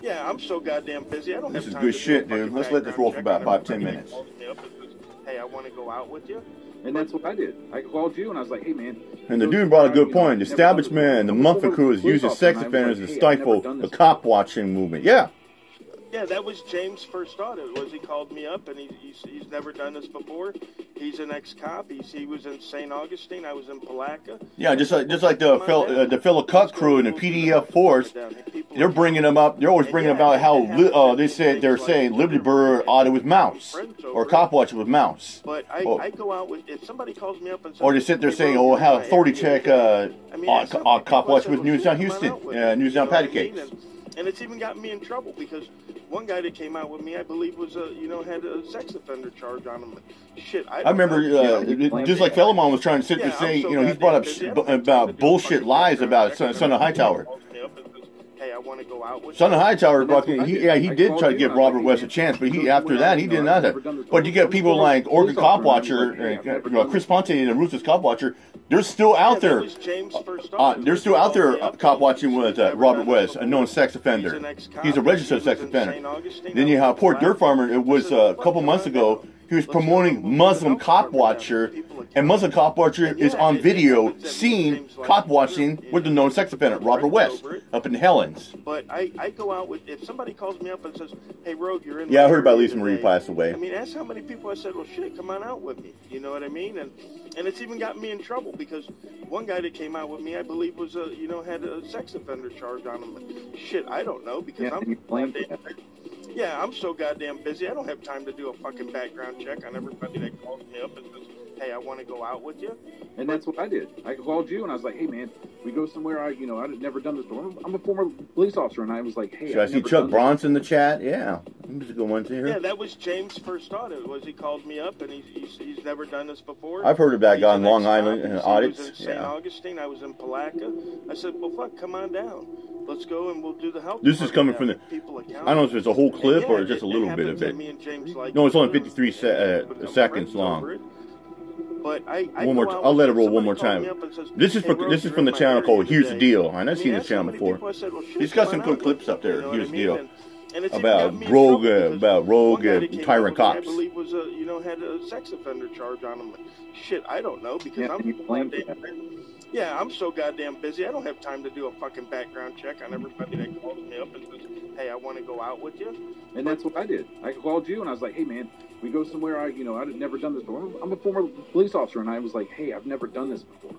Yeah, I'm so goddamn busy. I don't have time. This is good shit, dude. Let's let this roll for about 5-10 minutes. Hey, I want to go out with you. And that's what I did. I called you and I was like, hey, man. And the dude brought a good point. The establishment and the Muffin crew is using sex offenders to stifle the cop-watching movement. Yeah. Yeah, that was James' first thought. It was he called me up, and he's never done this before. He's an ex-cop. He was in St. Augustine. I was in Palatka. Yeah, just like the fellow cut crew and the PDF force, they're bringing them up. They're always bringing about how they're saying Liberty Bird audit with mouse or cop watching with mouse. But I go out with, if somebody calls me up and says, or they sit there saying, oh, how authority check cop watch with News Down Houston, News Down Patty Cakes. And it's even gotten me in trouble because one guy that came out with me, I believe, was had a sex offender charge on him. Shit, I remember just like Fellamon was trying to sit there saying, he's brought up about bullshit lies about Son of Hightower. Hey, I want to go out with Son of Hightower, he did try to give Robert West a chance, but after that he did nothing. But you get people like Oregon Cop Watcher, Chris Ponte and Ruthless Cop Watcher. They're still out there. They're still out there cop watching with Robert West, a known sex offender. He's a registered sex offender. Then you have poor Dirt Farmer. It was a couple months ago. He was promoting Muslim Cop Watcher, and Muslim Cop Watcher is on video seen cop watching with the known sex offender, Robert West, up in Helens. But I go out with, if somebody calls me up and says, hey, Rogue, you're in. Yeah, I heard about Lisa Marie passed away. I mean, ask how many people I said, well, shit, come on out with me. You know what I mean? And it's even gotten me in trouble because one guy that came out with me, I believe, was had a sex offender charge on him. And shit, I don't know because Yeah, I'm so goddamn busy. I don't have time to do a fucking background check on everybody that calls me up and says, hey, I want to go out with you. And that's what I did. I called you and I was like, hey, man, we go somewhere. I'd never done this before. I'm a former police officer, and I was like, hey. Should I see Chuck Bronson in the chat? Yeah. I'm just going to hear. Yeah, that was James' first thought. It was he called me up, and he's never done this before. I've heard of that guy in Long Island audits. He was in St. Augustine. I was in Palatka. I said, well, fuck, come on down. Let's go and we'll do the help. This is coming from the. I don't know if it's a whole clip or just a little bit of it. No, it's only 53 seconds long. But one more. I'll let it roll one more time. This is from the channel called Here's the Deal. I've seen this channel before. He's got some good clips up there. Here's the Deal. About rogue tyrant cops. I believe was had a sex offender charge on him. Shit, I don't know because Yeah, I'm so goddamn busy. I don't have time to do a fucking background check on everybody that calls me up and says, hey, I want to go out with you. And that's what I did. I called you and I was like, hey, man, we go somewhere. I'd never done this before. I'm a former police officer, and I was like, hey, I've never done this before.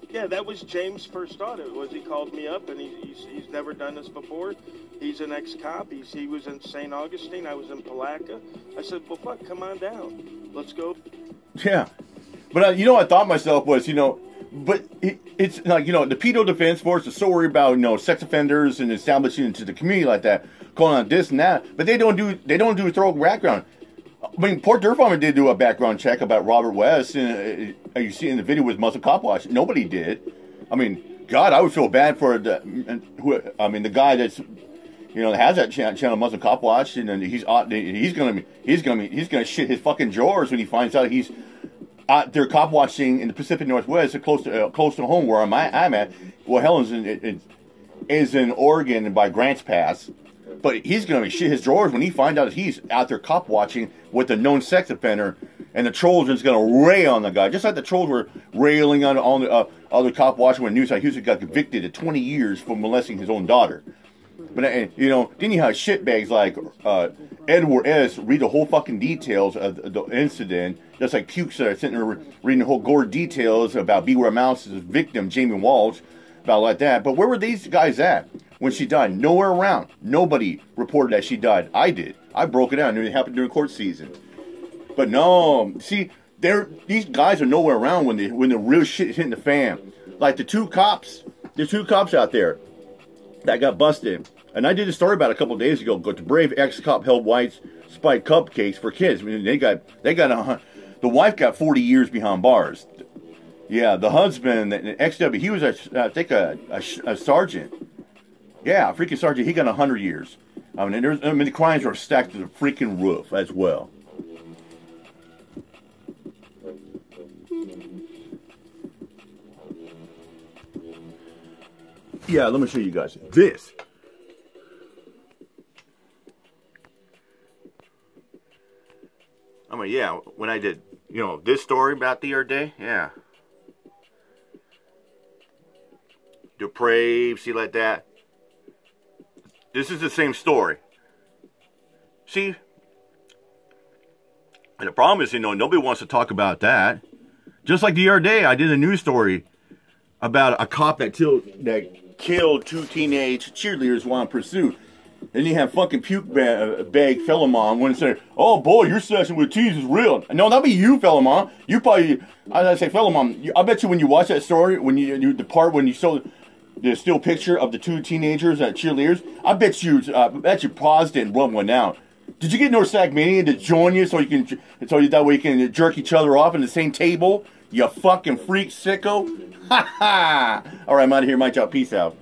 Yeah, that was James' first thought. It was he called me up, and he's never done this before. He's an ex-cop. He was in St. Augustine. I was in Palatka. I said, well, fuck, come on down. Let's go. Yeah. But, I thought myself was, but it's like, the pedo defense force is so worried about, sex offenders and establishing into the community like that, calling on this and that, but they don't do a thorough background. I mean, Port Dirt Farmer did do a background check about Robert West, and you see in the video with Muscle Cop Watch. Nobody did. I mean, God, I would feel bad for the guy that's, has that channel Muscle Cop Watch, and he's gonna shit his fucking drawers when he finds out he's out there cop watching in the Pacific Northwest, close to home where I'm at. Well, Helen's is in Oregon by Grants Pass. But he's going to shit his drawers when he finds out he's out there cop watching with a known sex offender, and the trolls is going to rail on the guy, just like the trolls were railing on the other cop watching when News Houston got convicted of 20 years for molesting his own daughter. But then you have shitbags like Edward S. read the whole fucking details of the incident, just like Pukes are sitting there reading the whole gore details about Beware Mouse's victim, Jamie Walsh, about like that. But where were these guys at when she died? Nowhere around. Nobody reported that she died. I did. I broke it out. I knew it happened during court season. But no, see, these guys are nowhere around when the real shit is hitting the fan. Like the two cops out there that got busted. And I did a story about it a couple of days ago. The brave ex-cop held whites spiked cupcakes for kids. I mean, the wife got 40 years behind bars. Yeah, the husband, the ex-W, he was, I think, a sergeant. Yeah, a freaking sergeant. He got 100 years. The crimes were stacked to the freaking roof as well. Yeah, let me show you guys this. I mean, yeah, when I did, you know, this story about the other day, yeah. Depraved, see like that. This is the same story. See? And the problem is, you know, nobody wants to talk about that. Just like the other day, I did a news story about a cop that killed 2 teenage cheerleaders while in pursuit. Then you have fucking puke bag Philemon when it said, "Oh boy, your session with teens is real." No, that'll be you, Philemon. You probably, I say, Philemon. I bet you when you watch that story, when you the part when you saw the still picture of the 2 teenagers cheerleaders, I bet you paused it and rubbed one out. Did you get Norsac Mania to join you so that way you can jerk each other off in the same table? You fucking freak sicko. Ha ha. All right, I'm out of here. My job. Peace out.